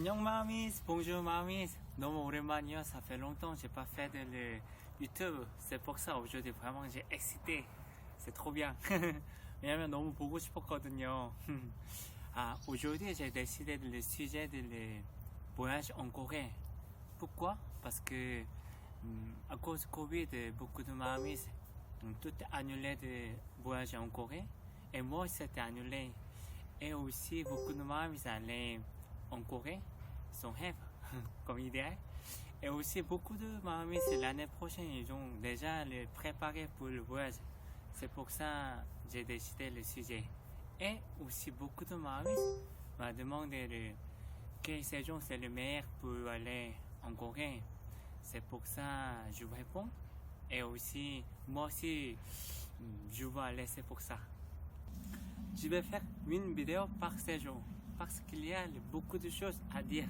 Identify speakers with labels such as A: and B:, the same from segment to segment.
A: 안녕 마미스, bonjour mamis. 너무 오랜만이야. Ça fait longtemps j'ai pas fait de le YouTube. C'est pour ça aujourd'hui vraiment j'ai excité. C'est trop bien. 왜냐면 너무 보고 싶었거든요. Aujourd'hui j'ai décidé de le sujet de le voyage en Corée. Pourquoi? Parce que à cause du Covid, beaucoup de mamis tout annulé de voyager en Corée. Et moi c'était annulé. Et aussi beaucoup de mamis allaient en Corée, son rêve, comme idéal. Et aussi beaucoup de mamies, l'année prochaine, ils ont déjà le préparé pour le voyage. C'est pour ça que j'ai décidé le sujet. Et aussi beaucoup de mamies m'ont demandé quelle saison c'est le meilleur pour aller en Corée. C'est pour ça que je réponds. Et aussi, moi aussi, je vais aller, c'est pour ça. Je vais faire une vidéo par saison parce qu'il y a beaucoup de choses à dire.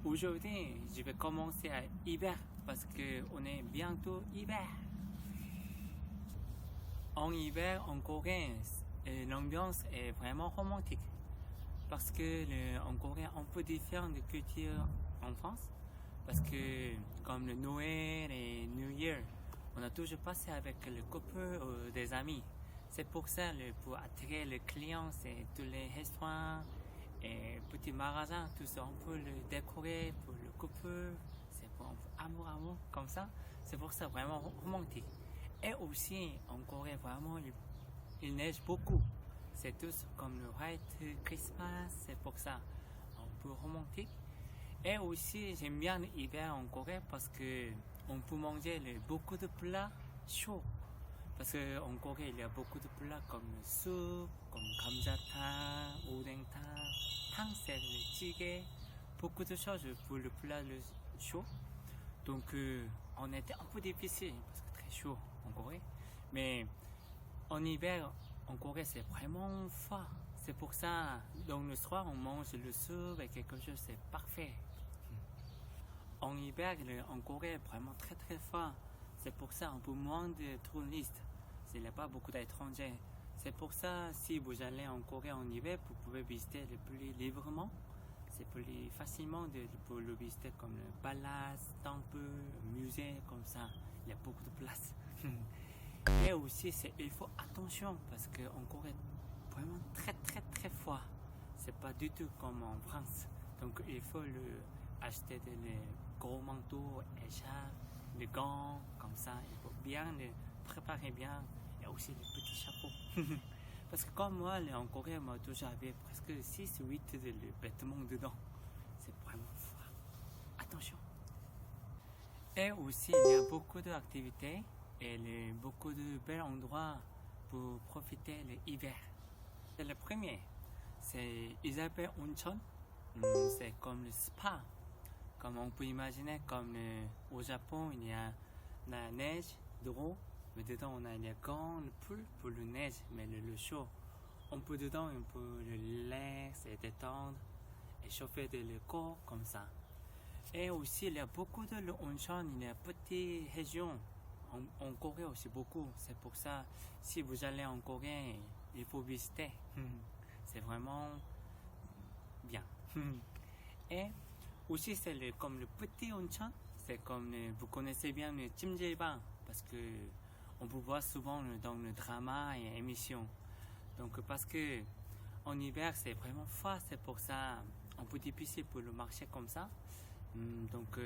A: Aujourd'hui, je vais commencer à hiver parce qu'on est bientôt hiver. En hiver, en Corée, l'ambiance est vraiment romantique parce que en Corée, on peut différent de culture en France parce que comme le Noël et New Year, on a toujours passé avec le couple ou des amis. C'est pour ça, pour attirer les clients, c'est tous les restaurants et petits magasins, tout ça, on peut le décorer pour le couple, c'est pour amour, comme ça. C'est pour ça vraiment romantique. Et aussi, en Corée, vraiment, il neige beaucoup. C'est tous comme le White Christmas, c'est pour ça, un peu romantique. Et aussi, j'aime bien l'hiver en Corée parce que on peut manger beaucoup de plats chauds. Parce qu'en Corée, il y a beaucoup de plats comme le soupe, comme 감자탕, 오뎅탕, 탕, le 찌개, beaucoup de choses pour le plat chaud. Donc, on était un peu difficile parce que très chaud en Corée. Mais en hiver, en Corée, c'est vraiment froid. C'est pour ça, dans le soir, on mange le soupe et quelque chose, c'est parfait. En hiver, en Corée, vraiment très très froid. C'est pour ça, on peut moins de touristes. Il n'y a pas beaucoup d'étrangers. C'est pour ça, si vous allez en Corée en hiver, vous pouvez visiter le plus librement. C'est plus facilement pour le visiter comme le palace, temple, musée, comme ça. Il y a beaucoup de place. Et aussi, il faut attention parce qu'en Corée, vraiment très très très froid. C'est pas du tout comme en France. Donc il faut acheter des gros manteaux, écharpes, des gants, comme ça. Il faut bien le préparer bien. Et aussi les petits chapeaux. Parce que comme moi, en Corée, moi, j'avais presque 6 ou 8 de vêtements dedans. C'est vraiment froid. Attention. Et aussi, il y a beaucoup d'activités et beaucoup de bels endroits pour profiter de l'hiver. Le premier, c'est Isabelle Oncheon. C'est comme le spa. Comme on peut imaginer, comme au Japon, il y a la neige, de l'eau. Mais dedans, on a les gants, le pool pour le neige, mais le chaud. On peut dedans, on peut le laisser détendre et chauffer le corps comme ça. Et aussi, il y a beaucoup de Oncheon, il y a petites régions. En Corée aussi beaucoup. C'est pour ça, si vous allez en Corée, il faut visiter. C'est vraiment bien. Et aussi, c'est comme le petit Oncheon. C'est comme, vous connaissez bien le Jjimjilbang parce que on peut voir souvent dans le drama et émissions. Donc parce que en hiver c'est vraiment froid, c'est pour ça un peu difficile pour le marché comme ça. Donc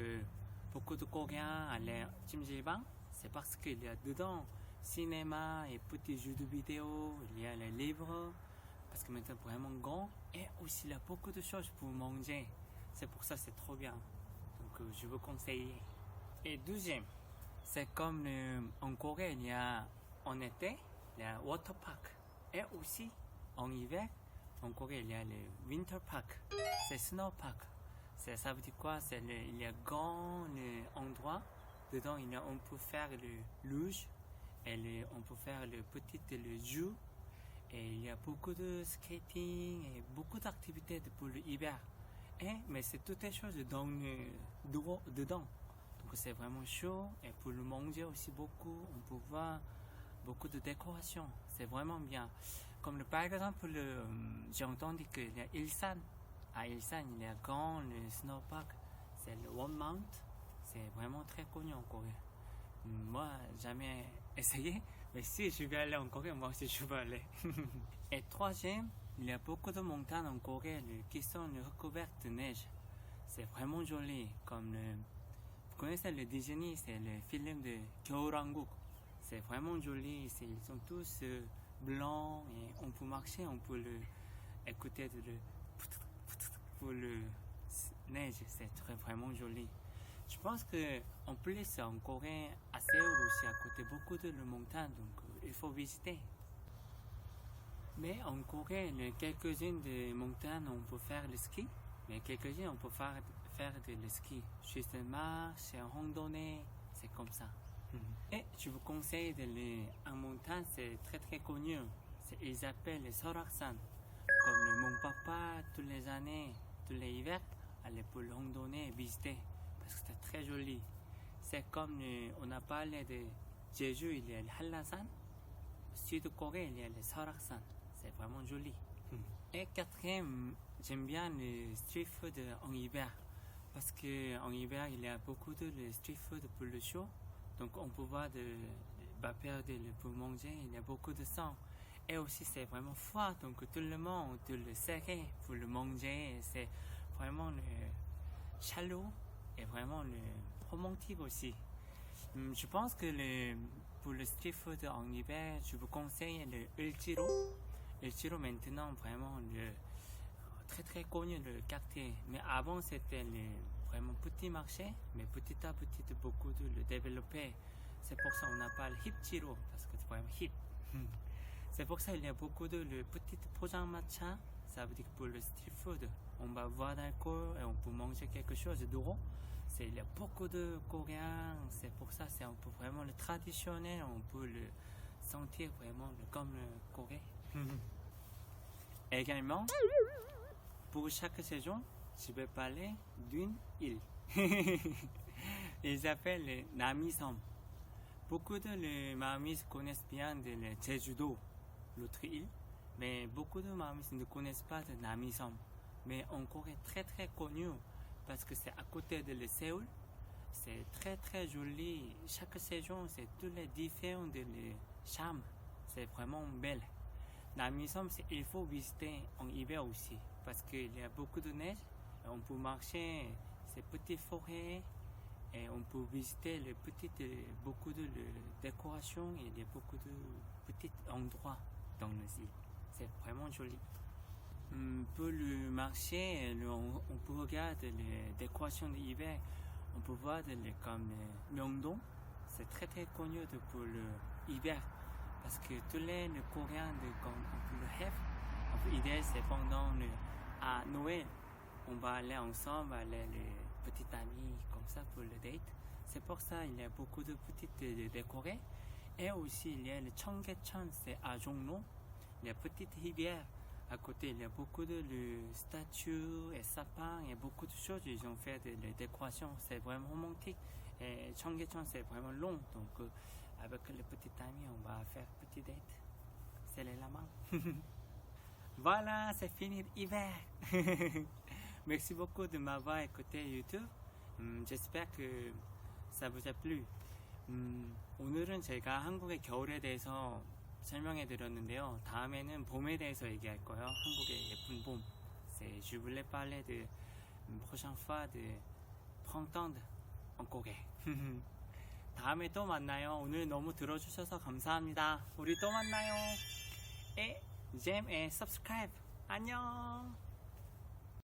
A: beaucoup de Coréens allaient à Jjimjilbang, c'est parce qu'il y a dedans cinéma et petits jeux de vidéo, il y a les livres, parce que maintenant c'est vraiment grand et aussi il y a beaucoup de choses pour manger. C'est pour ça c'est trop bien. Donc je vous conseille. Et deuxième, c'est comme en Corée, il y a en été, il y a water park. Et aussi, en hiver, en Corée, il y a le winter park. C'est snow park. Ça veut dire quoi? Il y a grand endroit. Dedans, on peut faire le luge. Et on peut faire le petit jeu. Et il y a beaucoup de skating et beaucoup d'activités pour l'hiver. Mais c'est toutes les choses dedans. Donc c'est vraiment chaud et pour le manger aussi beaucoup, on peut voir beaucoup de décorations. C'est vraiment bien. Comme par exemple, j'ai entendu qu'il y a Ilsan à Ilsan, il y a grand le snowpark, c'est le One Mount. C'est vraiment très connu en Corée. Moi, jamais essayé, mais si je vais aller en Corée, moi aussi je vais aller. Et troisième, il y a beaucoup de montagnes en Corée qui sont recouvertes de neige. C'est vraiment joli, comme vous connaissez le Disney, c'est le film de 겨울왕국. C'est vraiment joli, ils sont tous blancs et on peut marcher, on peut écouter pour le neige, c'est vraiment joli. Je pense que en plus en Corée, à Séoul aussi, à côté beaucoup de montagnes, donc il faut visiter. Mais en Corée, quelques-unes des montagnes, on peut faire le ski, mais quelques-unes, on peut faire le ski. Juste une marche, en randonnée, c'est comme ça. Et je vous conseille d'aller en montagne, c'est très très connu. Ils appellent les Soraksan. Comme mon papa, toutes les années, tous les hivers, allait pour le randonner et visiter, parce que c'est très joli. C'est comme on a parlé de Jeju, il y a le Hallasan. Sud-Corée, il y a le Soraksan. C'est vraiment joli. Et quatrième, j'aime bien le street food en hiver. Parce qu'en hiver, il y a beaucoup de street food pour le chaud. Donc on peut voir de vapeur pour manger, il y a beaucoup de sang. Et aussi c'est vraiment froid, donc tout le monde le serrer pour le manger. C'est vraiment le chaleureux et vraiment le romantique aussi. Je pense que pour le street food en hiver, je vous conseille le Ultiro. Ultiro maintenant vraiment très très connu le quartier. Mais avant c'était vraiment petit marché, mais petit à petit beaucoup de le développer. C'est pour ça qu'on appelle Hipchiro, parce que c'est vraiment hip. C'est pour ça qu'il y a beaucoup de petites po장마차. Ça veut dire que pour le street food, on va boire d'alcool et on peut manger quelque chose de gros. Il y a beaucoup de Coréens, c'est pour ça c'est un peu vraiment le traditionnel, on peut le sentir vraiment comme le Corée. Également, pour chaque saison, je vais parler d'une île. Ils s'appellent Namisom. Beaucoup de Mamis connaissent bien de Jeju-do, l'autre île, mais beaucoup de Mamis ne connaissent pas de Namisom. Mais en Corée, très très connu parce que c'est à côté de Séoul. C'est très très joli. Chaque saison, c'est tous les différents de chambres. C'est vraiment belle. Namisom, il faut visiter en hiver aussi parce qu'il y a beaucoup de neige. On peut marcher ces petites forêts et on peut visiter beaucoup de décorations et il y a beaucoup de petits endroits dans les îles. C'est vraiment joli. Pour le marché, on peut regarder les décorations d'hiver. On peut voir comme Myeongdong. C'est très très connu pour l'hiver parce que tous les Coréens on peut le faire. L'idée c'est pendant à Noël, on va aller ensemble, aller les petits amis comme ça pour le date. C'est pour ça il y a beaucoup de petites décorées. Et aussi il y a le Cheonggyecheon, c'est à Jongno. Il y a petite rivière. À côté, il y a beaucoup de statues et sapins, il y a beaucoup de choses. Ils ont fait des décorations, c'est vraiment romantique. Et Cheonggyecheon, c'est vraiment long. Donc, avec les petits amis, on va faire petit date. C'est les lamas. Voilà, c'est fini l'hiver. Merci beaucoup de m'avoir écouté YouTube. j'espère que ça vous a plu. 오늘은 제가 한국의 겨울에 대해서 설명해 드렸는데요. 다음에는 봄에 대해서 얘기할 거예요. 한국의 예쁜 봄. Je voulais parler de prochaine fois de printemps en Corée. 다음에 또 만나요. 오늘 너무 들어주셔서 감사합니다. 우리 또 만나요. et j'aime et subscribe. 안녕.